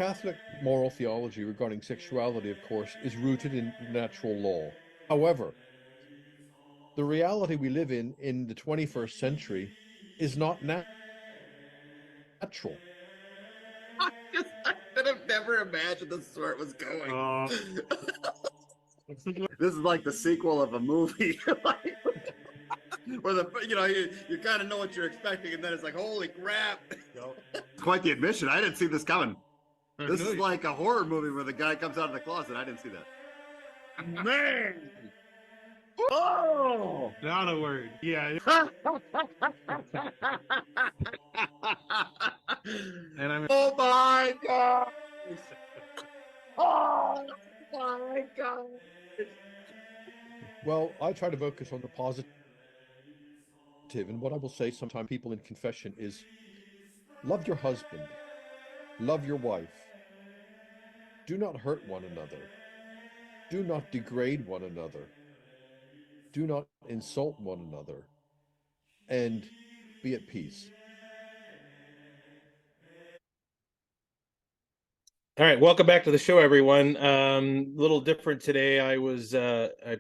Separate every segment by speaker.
Speaker 1: Catholic moral theology regarding sexuality, of course, is rooted in natural law. However, the reality we live in the 21st century is not natural.
Speaker 2: I could have never imagined this is where it was going. This is like the sequel of a movie. Where you kind of know what you're expecting, and then it's like, holy crap. It's quite the admission. I didn't see this coming. This is like a horror movie where the guy comes out of the closet. I didn't see that. Man. Oh,
Speaker 3: Not a word. Yeah. And I'm.
Speaker 2: Oh my god. Oh my god.
Speaker 1: Well, I try to focus on the positive, and what I will say sometimes people in confession is love your husband, love your wife, do not hurt one another, do not degrade one another, do not insult one another, and be at peace.
Speaker 3: All right, welcome back to the show, everyone. A little different today. I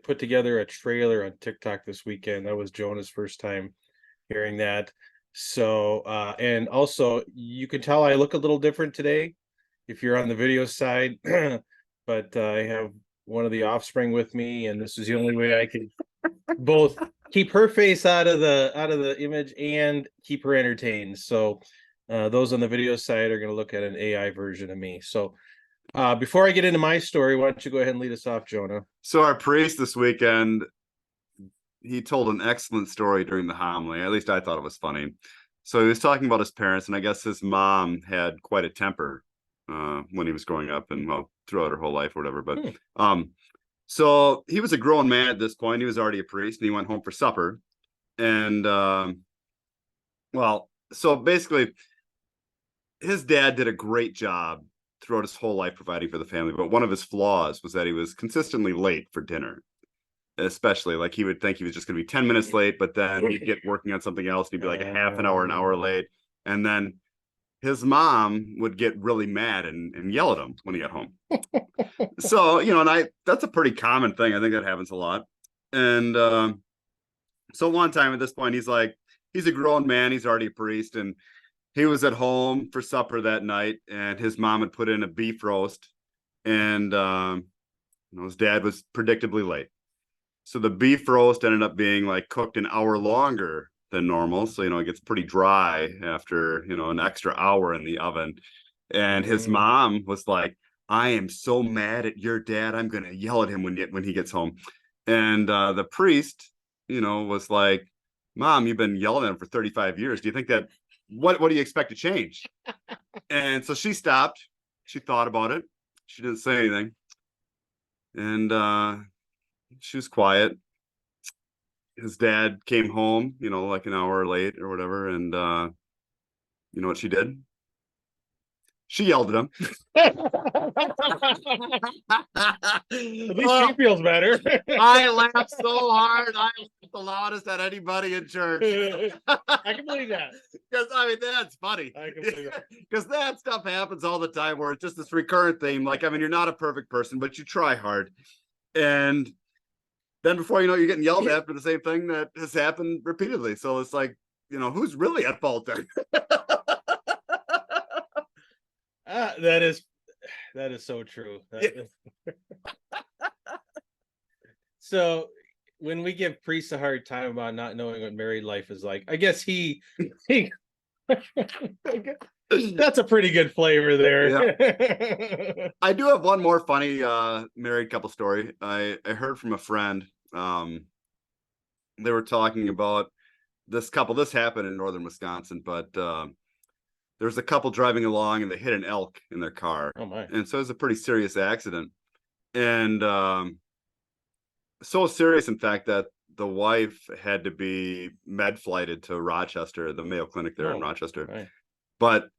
Speaker 3: put together a trailer on TikTok this weekend. That was Jonah's first time hearing that. So, and also you can tell I look a little different today if you're on the video side, but I have one of the offspring with me, and this is the only way I can both keep her face out of the image and keep her entertained. So those on the video side are going to look at an AI version of me. So before I get into my story, why don't you go ahead and lead us off, Jonah?
Speaker 2: So our priest this weekend, he told an excellent story during the homily. At least I thought it was funny. So he was talking about his parents, and I guess his mom had quite a temper when he was growing up, and well, throughout her whole life or whatever. But so he was a grown man at this point. He was already a priest, and he went home for supper. And well, so basically, his dad did a great job throughout his whole life providing for the family. But one of his flaws was that he was consistently late for dinner. Especially, like, he would think he was just going to be 10 minutes late, but then he'd get working on something else, and he'd be like a half an hour late. And then his mom would get really mad and yell at him when he got home. So, and that's a pretty common thing. I think that happens a lot. And so one time at this point, he's a grown man. He's already a priest, and he was at home for supper that night, and his mom had put in a beef roast, and his dad was predictably late. So the beef roast ended up being like cooked an hour longer than normal. So, it gets pretty dry after, an extra hour in the oven. And his mom was like, I am so mad at your dad. I'm going to yell at him when he gets home. And the priest, was like, Mom, you've been yelling at him for 35 years. Do you think that, what do you expect to change? And so she stopped. She thought about it. She didn't say anything. And she was quiet. His dad came home, like an hour late or whatever. And you know what she did? She yelled at him.
Speaker 3: At least she feels better.
Speaker 2: I laughed so hard. I laughed the loudest at anybody in church.
Speaker 3: I can believe that.
Speaker 2: Because, that's funny.
Speaker 3: I can believe that.
Speaker 2: Because that stuff happens all the time where it's just this recurrent theme. Like, you're not a perfect person, but you try hard. And then before you know it, you're getting yelled at for the same thing that has happened repeatedly. So it's like, who's really at fault then?
Speaker 3: That is so true. So when we give priests a hard time about not knowing what married life is like, I guess he that's a pretty good flavor there.
Speaker 2: Yeah. I do have one more funny married couple story. I heard from a friend. They were talking about this couple. This happened in northern Wisconsin, but there was a couple driving along, and they hit an elk in their car.
Speaker 3: Oh my!
Speaker 2: And so it was a pretty serious accident, and so serious, in fact, that the wife had to be med flighted to Rochester, the Mayo Clinic there in Rochester.
Speaker 3: Right.
Speaker 2: But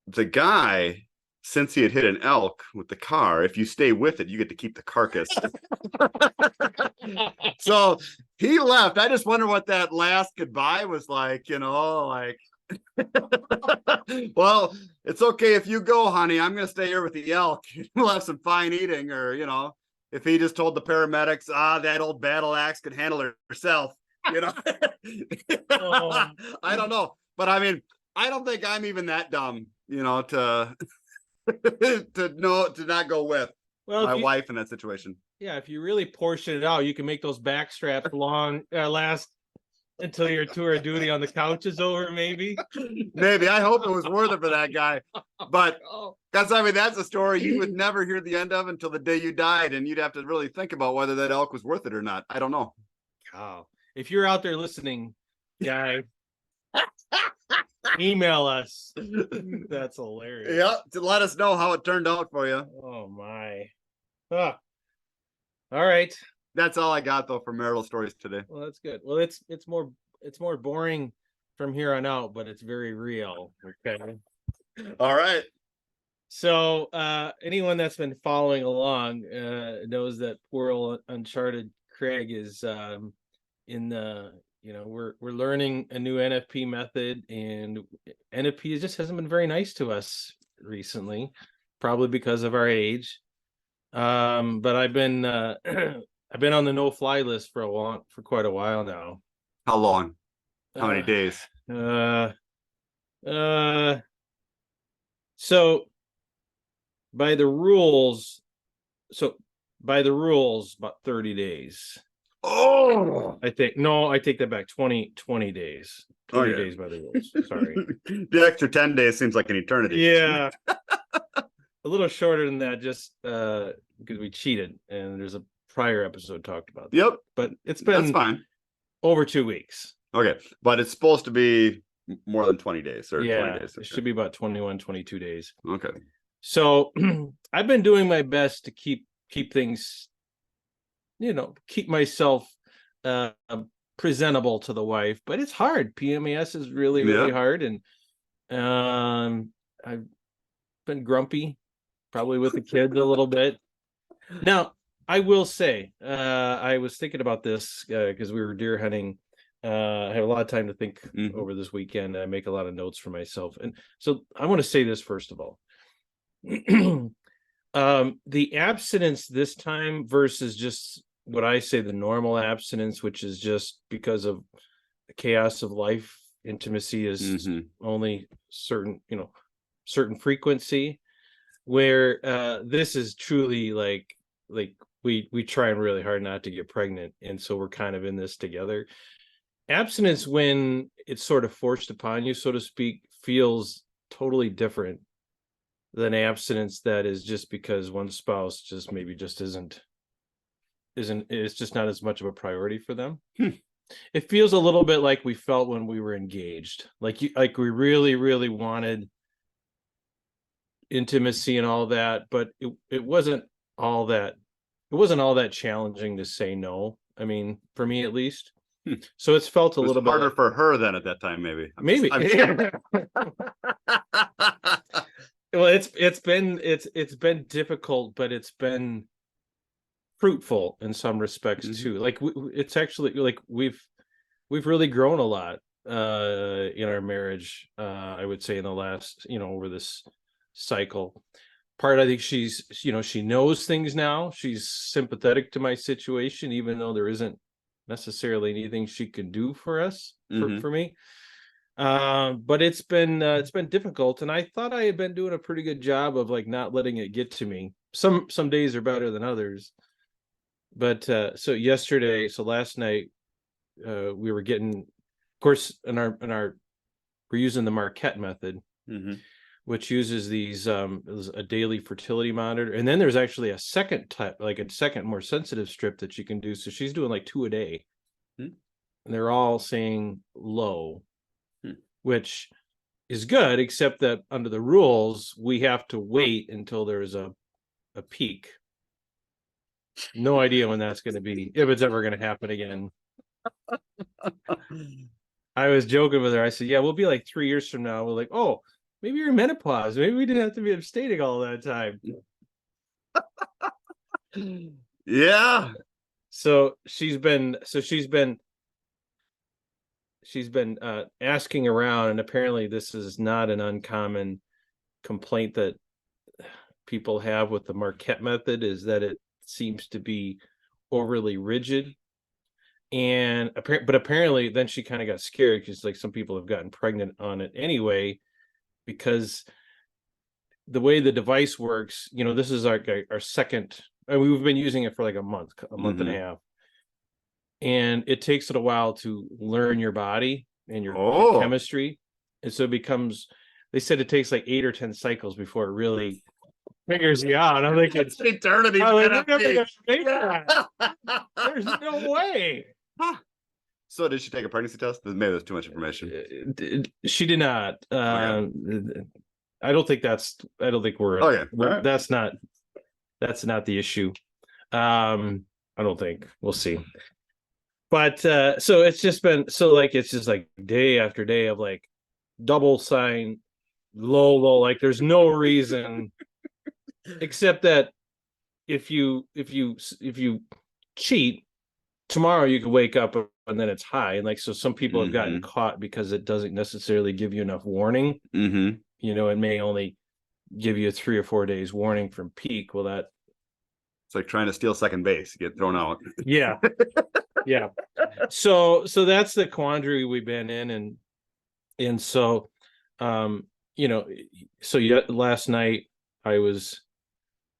Speaker 2: the guy, since he had hit an elk with the car, if you stay with it, you get to keep the carcass. So he left. I just wonder what that last goodbye was like, Well, it's okay if you go, honey. I'm gonna stay here with the elk. We'll have some fine eating, or if he just told the paramedics, that old battle axe could handle herself,
Speaker 3: Oh.
Speaker 2: I don't know, but I mean, I don't think I'm even that dumb, to to not go with my wife in that situation.
Speaker 3: Yeah, if you really portion it out, you can make those back straps last until your tour of duty on the couch is over, maybe.
Speaker 2: Maybe. I hope it was worth it for that guy. But that's a story you would never hear the end of until the day you died, and you'd have to really think about whether that elk was worth it or not. I don't know.
Speaker 3: Wow. If you're out there listening, guy, email us. That's hilarious.
Speaker 2: Yeah, to let us know how it turned out for you.
Speaker 3: Oh my. All right.
Speaker 2: That's all I got though for marital stories today.
Speaker 3: Well, that's good. Well, it's more boring from here on out, but it's very real. Okay.
Speaker 2: All right.
Speaker 3: So anyone that's been following along knows that poor old Uncharted Craig is in the we're learning a new NFP method, and NFP just hasn't been very nice to us recently, probably because of our age. But I've been I've been on the no-fly list for quite a while now.
Speaker 2: How long? How many days?
Speaker 3: So by the rules, about 30 days.
Speaker 2: Oh,
Speaker 3: I take that back. 20 days. 20 days by the rules. Sorry.
Speaker 2: The extra 10 days seems like an eternity.
Speaker 3: Yeah. A little shorter than that, just because we cheated, and there's a prior episode talked about that.
Speaker 2: Yep.
Speaker 3: But it's been
Speaker 2: that's fine.
Speaker 3: Over 2 weeks.
Speaker 2: Okay. But it's supposed to be more than 20 days or 20 days.
Speaker 3: It should be about 21, 22 days.
Speaker 2: Okay.
Speaker 3: So I've been doing my best to keep things, keep myself presentable to the wife, but it's hard. PMAS is really, really hard. And I've been grumpy, probably with the kids a little bit. Now, I will say, I was thinking about this because we were deer hunting. I have a lot of time to think over this weekend. I make a lot of notes for myself. And so I want to say this first of all. The abstinence this time versus just what I say the normal abstinence, which is just because of the chaos of life. Intimacy is only certain frequency, where this is truly like we try really hard not to get pregnant, and so we're kind of in this together. Abstinence, when it's sort of forced upon you, so to speak, feels totally different than abstinence that is just because one spouse just maybe just isn't it's just not as much of a priority for them. It feels a little bit like we felt when we were engaged, like we really, really wanted intimacy and all that, but it wasn't all that challenging to say no. I mean, for me at least. So it's felt a little bit
Speaker 2: harder for her than at that time, maybe.
Speaker 3: Well, it's been difficult, but it's been fruitful in some respects too. Like it's actually like we've really grown a lot in our marriage. I would say in the last over this cycle. Part, I think she's she knows things now. She's sympathetic to my situation, even though there isn't necessarily anything she can do for us for me. But it's been difficult, and I thought I had been doing a pretty good job of like not letting it get to me. Some days are better than others, but so last night we were getting, of course, we're using the Marquette method, which uses these a daily fertility monitor, and then there's actually a second type, like a second more sensitive strip that you can do. So she's doing like 2 a day, and they're all saying low, which is good, except that under the rules we have to wait until there's a peak. No idea when that's going to be, if it's ever going to happen again. I was joking with her. I said, yeah, we'll be like 3 years from now. We're like, oh, maybe you're in menopause. Maybe we didn't have to be abstaining all that time.
Speaker 2: Yeah.
Speaker 3: So she's been asking around, and apparently this is not an uncommon complaint that people have with the Marquette method, is that it seems to be overly rigid. And apparently then she kind of got scared because like some people have gotten pregnant on it anyway, because the way the device works, this is our second, and we've been using it for like a month and a half, and it takes it a while to learn your body and your chemistry, and so it becomes, they said it takes like 8 or 10 cycles before it really figures you out. I'm like,
Speaker 2: it's an eternity.
Speaker 3: There's no way.
Speaker 2: Huh. So did she take a pregnancy test? Maybe that's too much information.
Speaker 3: She did not. Okay. I don't think we're
Speaker 2: okay.
Speaker 3: Right. That's not the issue. I don't think. We'll see. But so it's just been it's just like day after day of like double sign, low, like there's no reason except that if you cheat, tomorrow you can wake up and then it's high, and like so some people have gotten caught because it doesn't necessarily give you enough warning. It may only give you a 3 or 4 days warning from peak. Well, that
Speaker 2: it's like trying to steal second base, get thrown out.
Speaker 3: Yeah. Yeah. So that's the quandary we've been in, and so last night I was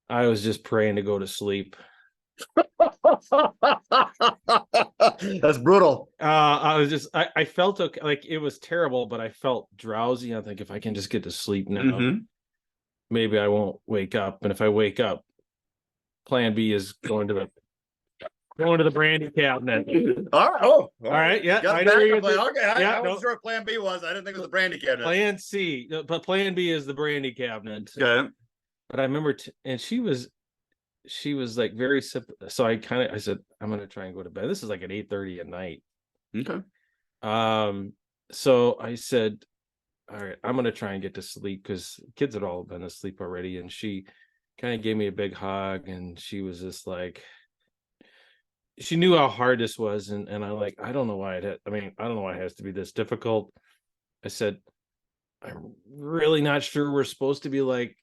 Speaker 3: just praying to go to sleep.
Speaker 2: That's brutal.
Speaker 3: I felt okay, like it was terrible, but I felt drowsy. I think if I can just get to sleep now, maybe I won't wake up. And if I wake up, plan B is going to the brandy cabinet.
Speaker 2: All
Speaker 3: right. Yeah.
Speaker 2: I wasn't sure what plan B was. I didn't think it was the brandy cabinet.
Speaker 3: Plan C, but plan B is the brandy cabinet.
Speaker 2: Okay.
Speaker 3: But I remember, and she was like very simple. So I said, I'm going to try and go to bed. This is like at 8:30 at night.
Speaker 2: Okay.
Speaker 3: So I said, all right, I'm going to try and get to sleep, because kids had all been asleep already. And she kind of gave me a big hug, and she was just like, she knew how hard this was. And I'm like, I don't know why I don't know why it has to be this difficult. I said, I'm really not sure we're supposed to be like,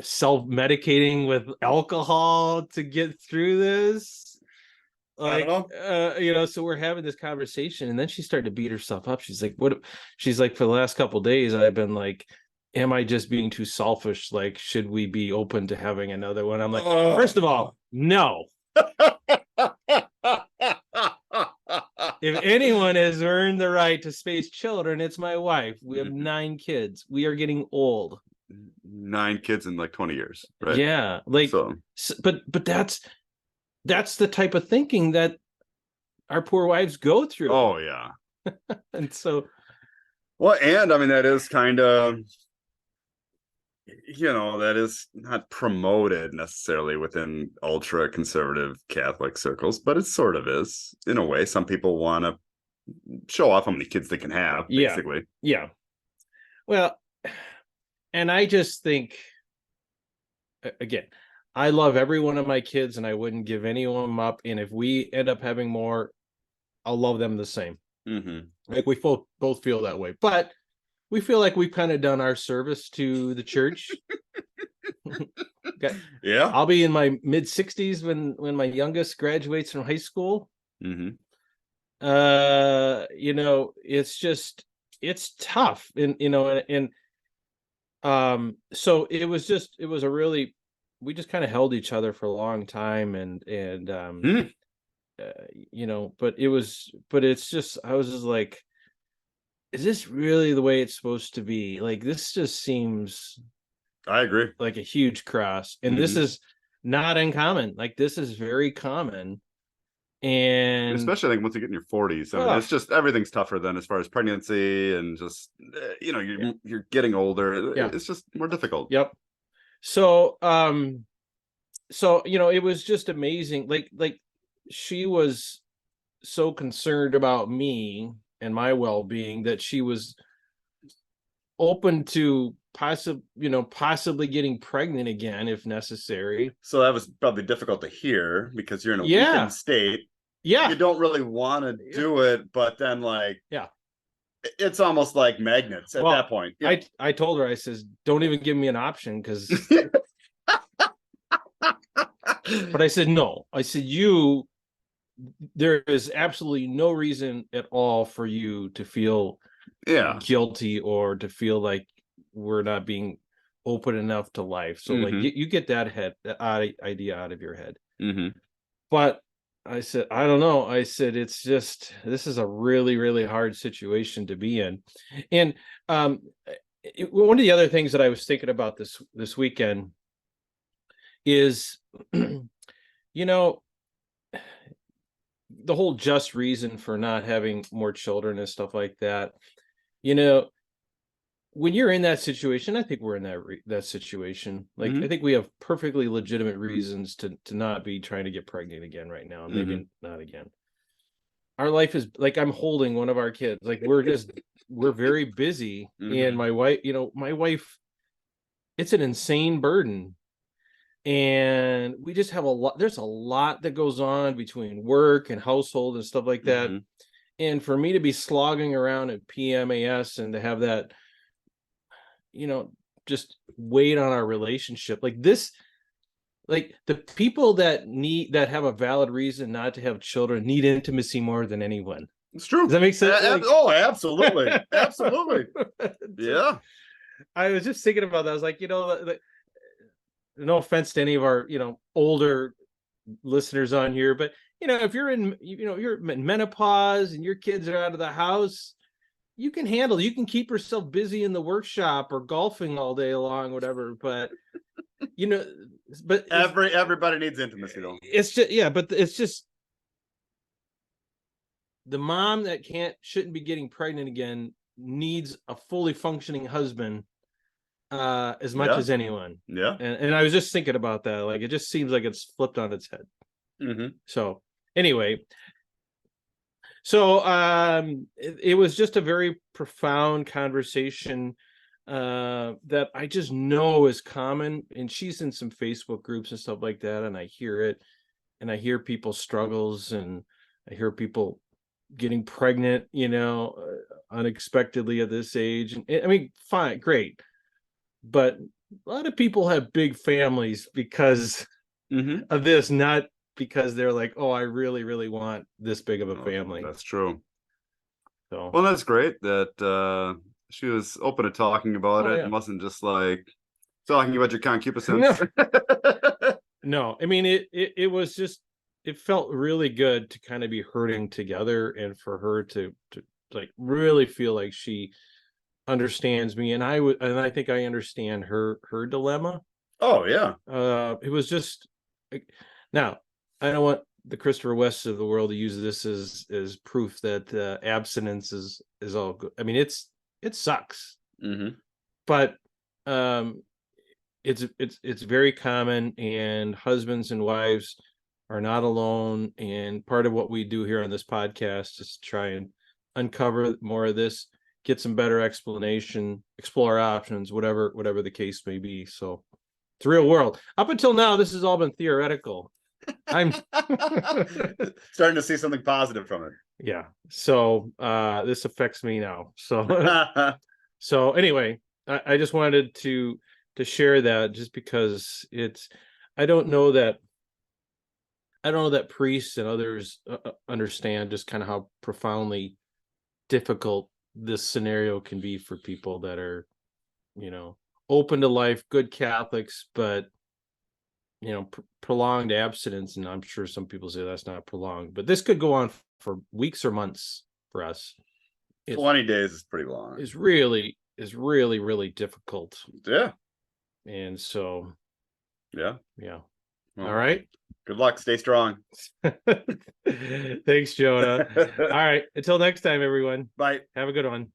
Speaker 3: self-medicating with alcohol to get through this. Like, I don't know. So we're having this conversation, and then she started to beat herself up. She's like, what? She's like, for the last couple of days, I've been like, am I just being too selfish? Like, should we be open to having another one? I'm like, first of all, no. If anyone has earned the right to space children, it's my wife. We have 9 kids. We are getting old.
Speaker 2: 9 kids in like 20 years, right?
Speaker 3: Yeah, like so. But that's the type of thinking that our poor wives go through.
Speaker 2: Oh yeah.
Speaker 3: And so,
Speaker 2: well, and I mean, that is kind of, that is not promoted necessarily within ultra conservative Catholic circles, but it sort of is in a way. Some people want to show off how many kids they can have, basically.
Speaker 3: Yeah. Well, and I just think, again, I love every one of my kids, and I wouldn't give any of them up. And if we end up having more, I'll love them the same. Like we both feel that way, but we feel like we've kind of done our service to the church. Okay.
Speaker 2: Yeah.
Speaker 3: I'll be in my mid-60s when my youngest graduates from high school. It's tough, and so it was a really, we just kind of held each other for a long time, and but it's just, I was just like, is this really the way it's supposed to be? Like, this just seems,
Speaker 2: I agree,
Speaker 3: like a huge cross. And this is not uncommon. Like, this is very common. And
Speaker 2: especially like once you get in your 40s, I mean, it's just, everything's tougher than as far as pregnancy and just, you're getting older.
Speaker 3: Yeah.
Speaker 2: It's just more difficult.
Speaker 3: Yep. So, it was just amazing. Like she was so concerned about me and my well-being that she was open to possibly getting pregnant again if necessary.
Speaker 2: So that was probably difficult to hear because you're in a weakened state.
Speaker 3: Yeah.
Speaker 2: you don't really want to do it, but then like,
Speaker 3: Yeah.
Speaker 2: it's almost like magnets at that point. Yeah.
Speaker 3: I told her, I says, don't even give me an option, because but I said, no. I said, there is absolutely no reason at all for you to feel
Speaker 2: Yeah.
Speaker 3: guilty or to feel like we're not being open enough to life. So like you get that idea out of your head. But I said, I don't know. I said, it's just, this is a really, really hard situation to be in. And one of the other things that I was thinking about this weekend is, you know, the whole just reason for not having more children and stuff like that. You know, when you're in that situation, I think we're in that situation. Like, I think we have perfectly legitimate reasons to not be trying to get pregnant again right now, and maybe not again. Our life is like, I'm holding one of our kids. Like, we're very busy, and my wife, it's an insane burden, and we just have a lot. There's a lot that goes on between work and household and stuff like that. And for me to be slogging around at PMAS and to have that, just weight on our relationship like this, like the people that have a valid reason not to have children need intimacy more than anyone.
Speaker 2: It's true.
Speaker 3: Does that make sense?
Speaker 2: Oh, absolutely. Absolutely. Yeah.
Speaker 3: I was just thinking about that. I was like, no offense to any of our, older listeners on here, but if you're you're in menopause and your kids are out of the house, you can keep yourself busy in the workshop or golfing all day long, whatever. But but
Speaker 2: everybody needs intimacy though.
Speaker 3: It's just, but it's just the mom that shouldn't be getting pregnant again needs a fully functioning husband as much as anyone.
Speaker 2: Yeah.
Speaker 3: And I was just thinking about that. Like, it just seems like it's flipped on its head. So anyway, it was just a very profound conversation that I just know is common. And she's in some Facebook groups and stuff like that, and I hear it, and I hear people's struggles, and I hear people getting pregnant, unexpectedly at this age. And I mean, fine, great, but a lot of people have big families because of this, not because they're like, oh, I really, really want this big of a family.
Speaker 2: That's true.
Speaker 3: So,
Speaker 2: well, that's great that she was open to talking about it and wasn't just like talking about your concupiscence.
Speaker 3: No, I mean, it was just, it felt really good to kind of be hurting together, and for her to like really feel like she understands me, and I think I understand her dilemma.
Speaker 2: Oh yeah.
Speaker 3: It was just, now I don't want the Christopher Wests of the world to use this as proof that abstinence is all good. I mean, it sucks, but it's very common, and husbands and wives are not alone. And part of what we do here on this podcast is try and uncover more of this, get some better explanation, explore options, whatever the case may be. So it's real world. Up until now, this has all been theoretical. I'm
Speaker 2: starting to see something positive from it.
Speaker 3: Yeah. So this affects me now. So anyway, I just wanted to share that, just because I don't know that priests and others understand just kind of how profoundly difficult this scenario can be for people that are, open to life, good Catholics, but prolonged abstinence. And I'm sure some people say that's not prolonged, but this could go on for weeks or months for us.
Speaker 2: 20 days is pretty long.
Speaker 3: Is really, really difficult.
Speaker 2: Yeah.
Speaker 3: And so,
Speaker 2: yeah.
Speaker 3: Well, all right.
Speaker 2: Good luck. Stay strong.
Speaker 3: Thanks, Jonah. All right. Until next time, everyone.
Speaker 2: Bye.
Speaker 3: Have a good one.